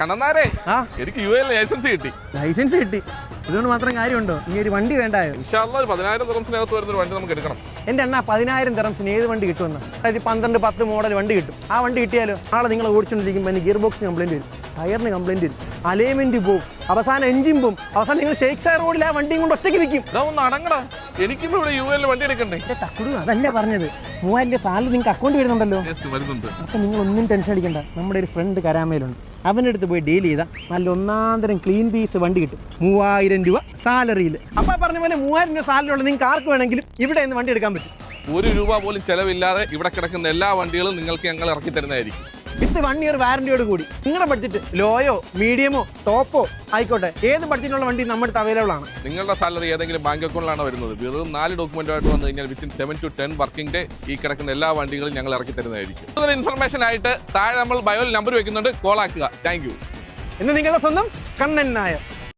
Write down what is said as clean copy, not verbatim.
കണ്ണന്നാരേ എനിക്ക് U A licence കിട്ടി. Licence കിട്ടി, ഇതുകൊണ്ട് മാത്രം കാര്യമുണ്ടോ? ഇനി ഒരു വണ്ടി വേണ്ടായോ? ഇൻഷാ അല്ലാഹ് 10,000 ദിർഹംസിനകത്ത് വരുന്ന ഒരു വണ്ടി നമുക്ക് എടുക്കണം. എൻ്റെ അണ്ണാ 10,000 ദിർഹംസിന് ഏത് വണ്ടി കിട്ടുമെന്ന്? അതായത് 12, 10 മോഡൽ വണ്ടി കിട്ടും. ആ വണ്ടി കിട്ടിയാലോ നാളെ നിങ്ങൾ ഓടിച്ചുകൊണ്ടിരിക്കുമ്പോൾ എനിക്ക് ഗിയർ ബോക്സിന് കംപ്ലൈൻറ്റ് വരും, ടയറിന് കംപ്ലൈൻറ്റ് വരും, അലൈൻമെൻറ്റ് പോവും, അവസാനം എഞ്ചിൻ പോവും, അവസാനം നിങ്ങൾ ഷേക്ക് സാർ റോഡിൽ ആ വണ്ടിയും കൊണ്ട് ഒറ്റയ്ക്ക് നിൽക്കും. ഒന്ന് അടങ്ങടാ, എനിക്കും ഇവിടെ യു എൽ വണ്ടി എടുക്കണ്ടേ? തക്കുടു അതല്ല പറഞ്ഞത്, 3000 സാലറി നിങ്ങൾക്ക് അക്കൗണ്ട് വരുന്നുണ്ടല്ലോ. അപ്പം നിങ്ങൾ ഒന്നും ടെൻഷൻ അടിക്കണ്ട. നമ്മുടെ ഒരു ഫ്രണ്ട് കരാമയിലുണ്ട്, അവൻ്റെ അടുത്ത് പോയി ഡീൽ ചെയ്താൽ നല്ല ഒന്നാന്തരം ക്ലീൻ പീസ് വണ്ടി കിട്ടും 3000 രൂപ സാലറിയിൽ. അപ്പം പറഞ്ഞ പോലെ 3000 രൂപ സാലറി ഉള്ള നിങ്ങൾക്ക് ആർക്ക് വേണമെങ്കിലും ഇവിടെ നിന്ന് വണ്ടി എടുക്കാൻ പറ്റും. 1 രൂപ പോലും ചെലവില്ലാതെ ഇവിടെ കിടക്കുന്ന എല്ലാ വണ്ടികളും നിങ്ങൾക്ക് ഞങ്ങൾ ഇറക്കി തരുന്നതായിരിക്കും. വിത്ത് 1 ഇയർ വാറന്റിയോട് കൂടി. നിങ്ങളുടെ ബഡ്ജറ്റ് ലോയോ മീഡിയമോ ടോപ്പോ ആയിക്കോട്ടെ, ഏത് ബഡ്ജറ്റിനുള്ള വണ്ടി നമ്മുടെ അടുത്ത് അവൈലബിൾ ആണ്. നിങ്ങളുടെ സാലറി ഏതെങ്കിലും ബാങ്ക് അക്കൗണ്ടിലാണ് വരുന്നത്, വെറും 4 ഡോക്യുമെന്റുമായിട്ട് വന്നു കഴിഞ്ഞാൽ വിത്തിൻ 7 to 10 വർക്കിംഗ് ഡേ ഈ കിടക്കുന്ന എല്ലാ വണ്ടികളും ഞങ്ങൾ ഇറക്കി തരുന്നതായിരിക്കും. കൂടുതൽ ഇൻഫർമേഷൻ ആയിട്ട് താഴെ നമ്മൾ ബയോയിൽ നമ്പർ വെക്കുന്നുണ്ട്, കോൾ ആക്കുക. Thank you. ഇന്ന് നിങ്ങളുടെ സ്വന്തം കണ്ണൻ നായർ.